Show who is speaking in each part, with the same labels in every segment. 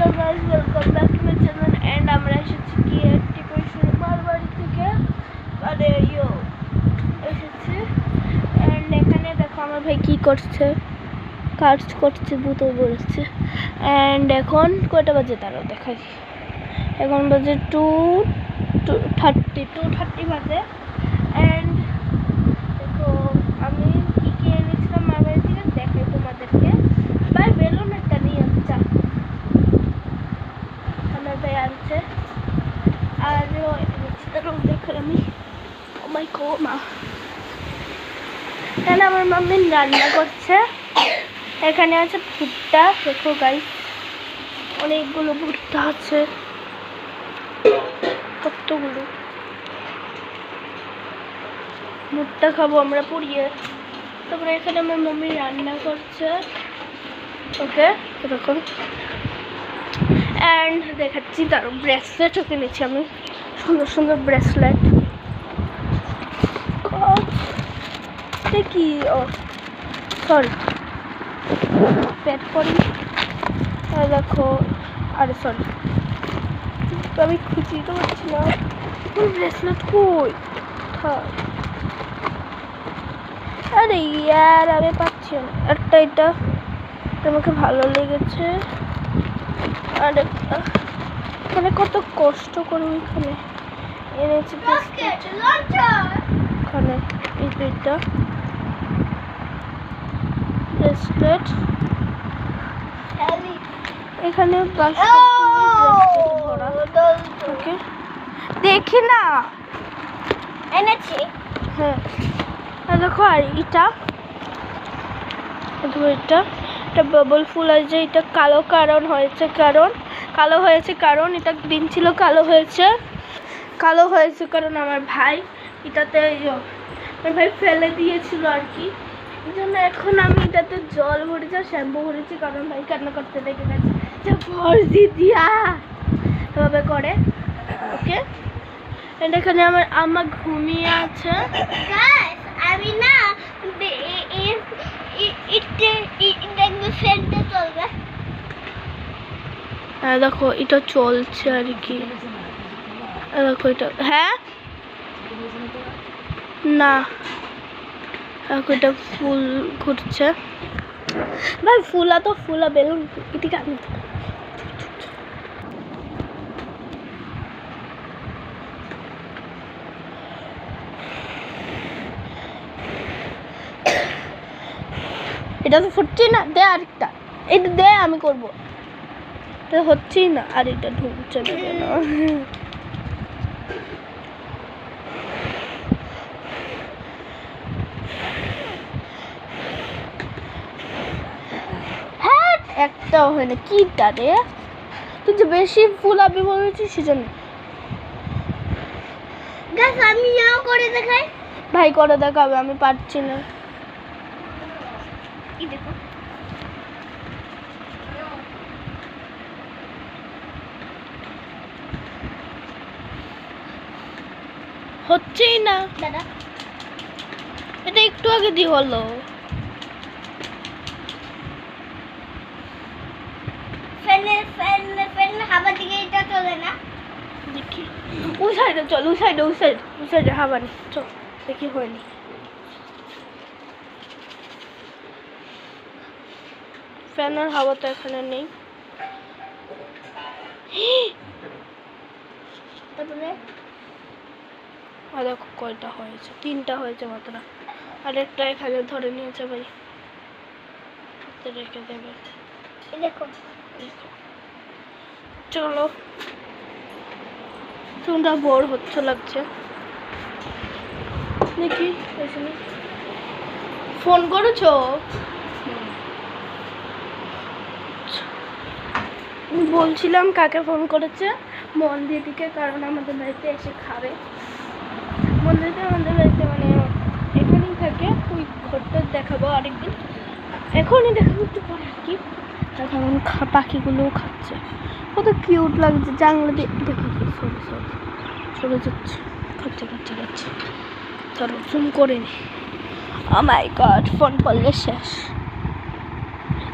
Speaker 1: Hello guys, welcome back to my channel. And আমরা এসেছি কি একটি পরিসরে বাড়ি থেকে মানে এসেছি। এন্ড এখানে দেখো আমার ভাই কি করছে, কাজ করছে, বুতো বলছে। এন্ড এখন কয়টা বাজে তারাও দেখাই, এখন বাজে 2:30 বাজে। এন্ড দেখো আমি কি কি এনেছিলাম মার বাড়ি থেকে দেখাই তোমাদেরকে। ভাই বেলুন একটা নিয়ে আচ্ছা আমার ভাই আনছে আর দেখো আমি ও মাই গড মা, এখানে আমার মাম্মি রান্না করছে। এখানে আছে ভুট্টা, দেখো গাইস অনেকগুলো ভুট্টা আছে, কতগুলো ভুট্টা খাবো আমরা পুড়িয়ে। তারপরে এখানে আমার মাম্মি রান্না করছে, ওকে এরকম। অ্যান্ড দেখাচ্ছি তার ব্রেসলেটও কিনেছি আমি, সুন্দর সুন্দর ব্রেসলেট। কি ও সরি প্যাড করি, দেখো আরে সরি আমি খুঁজেই তো পারছি না ব্রেসলেট কই। আরে ইয়ার আমি পাচ্ছি না একটা, এটা আমাকে ভালো লেগেছে। আর এখানে কত কষ্ট করে ওইখানে এনেছি ওখানে এই দুইটা ব্রেসলেট। এখানে ওকে দেখি না এনেছি। হ্যাঁ দেখো আর এটা এটা বাবল ফুল আছে, এটা কালো কালো হয়েছে কারণ এটা গ্রিন ছিল, কালো হয়েছে কারণ আমার ভাই এটাতে আমার ভাই ফেলে দিয়েছিল আর কি, এই জন্য এখন আমি এটাতে জল ভরেছি আর শ্যাম্পু ভরেছি, কারণ ভাই কান্না করতে দেখে গেছে যে ভর্তি দিয়া এভাবে করে। ওকে এখানে আমার আম্মা ঘুমিয়ে আছে। আমি না দেখো এটা চলছে আর কি, দেখো এটা হ্যাঁ না দেখো এটা ফুল ঘুরছে ভাই, ফুলা বেলুন এদিকে আমি এটা তো ফুটছে না, দে আরেকটা, এটা দে আমি করবো, এটা হচ্ছেই না আর এটা ঢুকছে না। হ্যাঁ একটাও হয় না, কিটা রে তুই যে বেশি ফুলাবি বলেছিস সেজন্য। আমি করে দেখাই ভাই, করে দেখাবে, আমি পারছি না। দেখো হচ্ছেই না দাদা, এটা একটু আগে দিয়ে হলো। হাওয়া দিকে এটা চলে না, দেখি ওই সাইডে চল, ওই সাইডে হাওয়া নেই, চল দেখি হয়নি। ফ্যানের হাওয়া তো এখানে নেই। তারপরে দেখো কয়টা হয়েছে, 3টা হয়েছে মাত্র, আর একটা এখানে ধরে নিয়েছে ভাই, রেখে দেবে। দেখো চলো তোমরা বোর হচ্ছে লাগছে, দেখি ফোন করেছো? বলছিলাম কাকে ফোন করেছে, মন্দিরকে, কারণ আমাদের বাড়িতে এসে খাবে। মন্দিরটা আমাদের বাড়িতে মানে এখানেই থাকে, ওই ঘরটা দেখাবো আরেকদিন, এখনই দেখাবো একটু পরে আর কি। এখন পাখিগুলোও খাচ্ছে, কত কিউট লাগছে, জানলা দিয়ে দেখো চলে যাচ্ছে, খাচ্ছে ধরো জুম করে নি। ও মাই গড, ফোন করলে শেষ,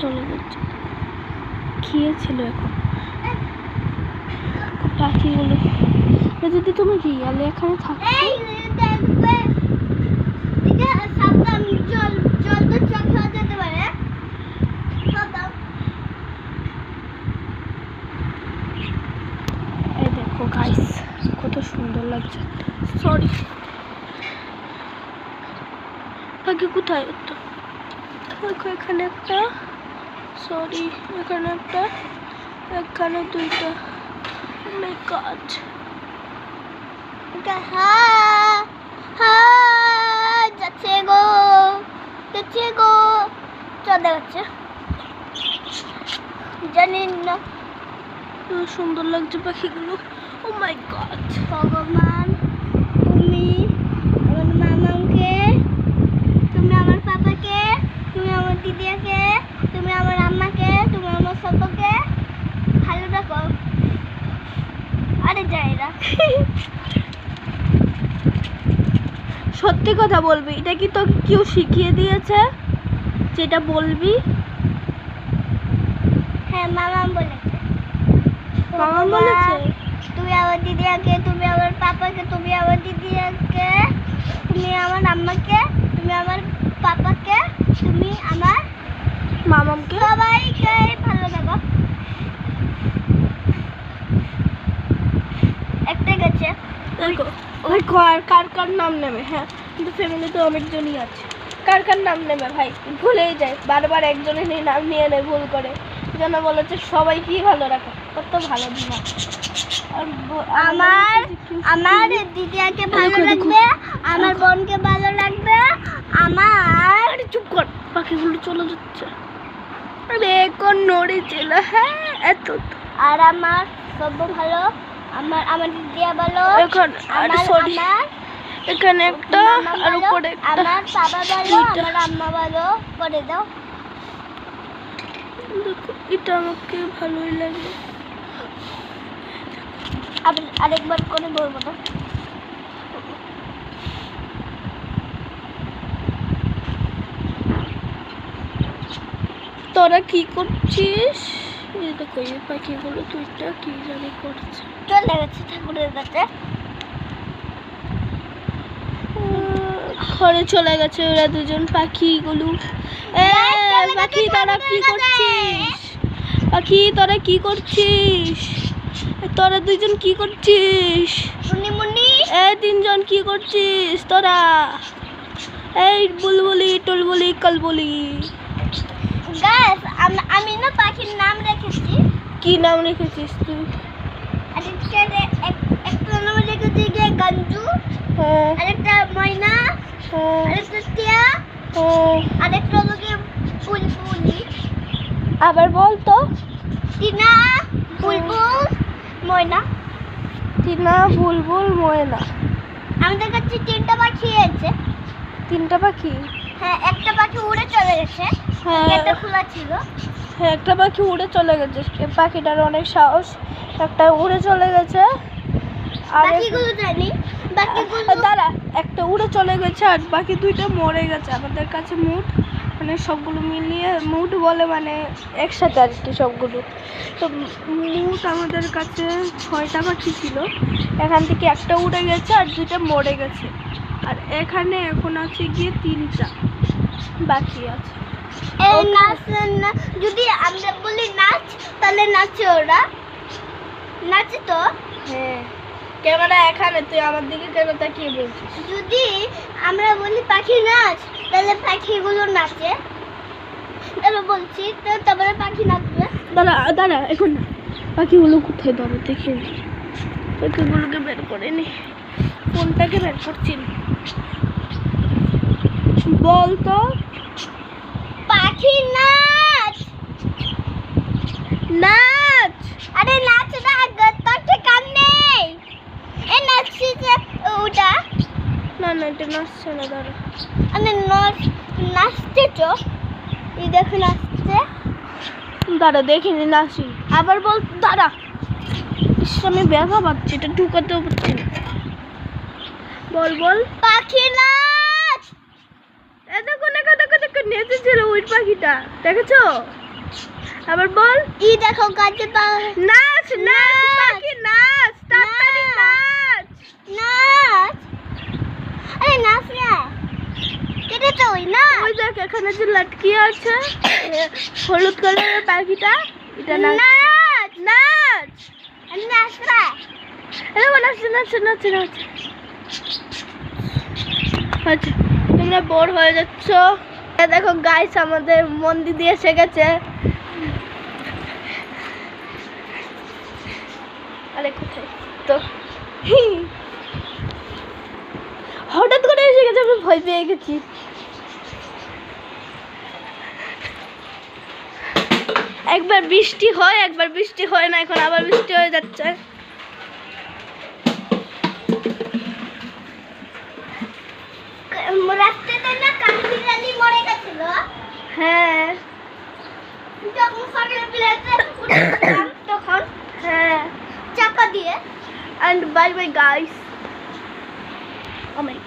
Speaker 1: চলে যাচ্ছে, খেয়েছিল এখন দেখো পাখিগুলো। যদি তুমি রিয়ালে এখানে থাকো, এই দেখো গাইস কত সুন্দর লাগছে। সরি পাখি কোথায়? তো দেখো এখানে একটা, সরি এখানে একটা, এখানে দুইটা। মাই গড, যাচ্ছে গো, যাচ্ছে গো, চলে যাচ্ছে। জানি না সুন্দর লাগছে পাখিগুলো। ও মাই গড, ভগবান তুমি আমার মামাকে, তুমি আমার পাপাকে, তুমি আমার দিদিকে, তুমি আমার আম্মাকে, তুমি আমার সবাইকে ভালো রাখো। আরে যাইরা সত্যি কথা বলবি, এটা কি তোকে কেউ শিখিয়ে দিয়েছে যেটা বলবি? হ্যাঁ মামা বলেছে। মামা বলেছে তুমি আমার দিদিকে, তুমি আমার পাপাকে, তুমি আমার দিদিকে, তুমি আমার আম্মাকে, তুমি আমার পাপাকে, তুমি আমার মামাকে, সবাইকে ভালো লাগো। একটা গেছে দেখো ওই কার কার নাম নেবে। হ্যাঁ কিন্তু ফ্যামিলিতে অনেকজনই আছে, কার কার নাম নেবে ভাই? ভুলেই যায়, বারবার একজনের নাম নিয়ে নেয় ভুল করে। যেন বলেছে সবাই কি ভালো রাখে, কত ভালো দিন। আমার আমার দিদিকে ভালো রাখবে, আমার বোনকে ভালো রাখবে, আমার চুপ কর, পাখিগুলো চলে যাচ্ছে। আরে কোন নড়ে ছিল। হ্যাঁ এত আর আমার সব ভালো, আমার আমার দিদিয়া ভালো, এখানে এখানে একটা আর উপরে একটা, আমার বাবা ভালো, আমার আম্মা ভালো করে দাও। দেখো এটা আমাকে ভালোই লাগে। আরেকবার করে বলবো না। তোরা কি করছিস? এই দেখো এই পাখিগুলো দুইটা কি জানি করছে, চলে গেছে ঠাকুরের কাছে, ঘরে চলে গেছে ওরা দুজন পাখিগুলো। পাখি তোরা কি করছিস? পাখি তোরা কি করছিস? তোরা দুইজন কি করছিস? এই তিনজন কি করছিস তোরা? এই বুলবুলি টুলবুলি কলবুলি। আমি না পাখির নাম রেখেছি। কি নাম রেখেছিস তুই? একটা নাম রেখেছি গঞ্জু, আরেকটা ময়না, আরেকটা টিয়া, আরেকটা লোকে বুলবুলি। আবার বল তো। টিনা, বুলবুল, ময়না। টিনা, বুলবুল, ময়না। আমাদের কাছে তিনটা পাখি আছে। তিনটা পাখি? হ্যাঁ একটা পাখি উড়ে চলে গেছে, একটা খোলা ছিল। হ্যাঁ একটা পাখি উড়ে চলে গেছে, পাখিটার অনেক সাহস, একটা উড়ে চলে গেছে। আর বাকিগুলো জানি, বাকিগুলো দাঁড়া, একটা উড়ে চলে গেছে আর বাকি দুইটা মরে গেছে। আমাদের কাছে মোট মানে সবগুলো মিলিয়ে মোট বলে, মানে একসাথে আর কি সবগুলো। তো মোট আমাদের কাছে 6টা পাখি ছিল, এখান থেকে একটা উড়ে গেছে আর দুইটা মরে গেছে। আর এখানে এখন আছে গিয়ে 3টা বাকি আছে। এই নাচ যদি আমরা বলি নাচ, তাহলে নাচে ওরা, নাচে তো। হ্যাঁ ক্যামেরা এখানে, তুই আমার দিকে কেন তাকিয়ে বলছিস? যদি আমরা বলি পাখি নাচ, তাহলে পাখিগুলো নাচে। তাহলে বলছি তো, তারপরে পাখি নাচবে। দাঁড়া দাঁড়া এখন না, পাখিগুলো কোথায়? ধরো দেখে নি, পাখিগুলোকে বের করে নি, ফোনটাকে বের করছি। বল তো। পাখি নাচ, নাচ। আরে নাচ না, তোর কান নেই। এই নাচছি যে ওটা, না না এটা নাচছে না। দাঁড়া, আরে নাচতে তো, এই দেখো নাচছে। দাঁড়া দেখিনি, নাচি। আবার বল। দাঁড়া, আমি ব্যথা পাচ্ছি, এটা ঢুকাতেও পারছি না। বল বল। পাখি নাচ। দেখো দেখো দেখো দেখো, নেচেছিল ওই পাখিটা, দেখেছো? আবার বল। ই দেখো গাছে নাচ নাচ, পাখি নাচ। এখানে যে লটকি আছে হলুদ কালারের পাখিটা, এটা নাচ নাচ আচ্ছা, তোমরা বোর হয়ে যাচ্ছ। দেখো গাইস আমাদের মন্দির দিয়ে এসে গেছে। আরে কোথায় তো হঠাৎ করে এসে গেছে, আমি ভয় পেয়ে গেছি। একবার বৃষ্টি হয় একবার বৃষ্টি হয় না, এখন আবার বৃষ্টি হয়ে যাচ্ছে। হ্যাঁ তখন হ্যাঁ চাকা দিয়ে। and bye bye guys. Oh my God.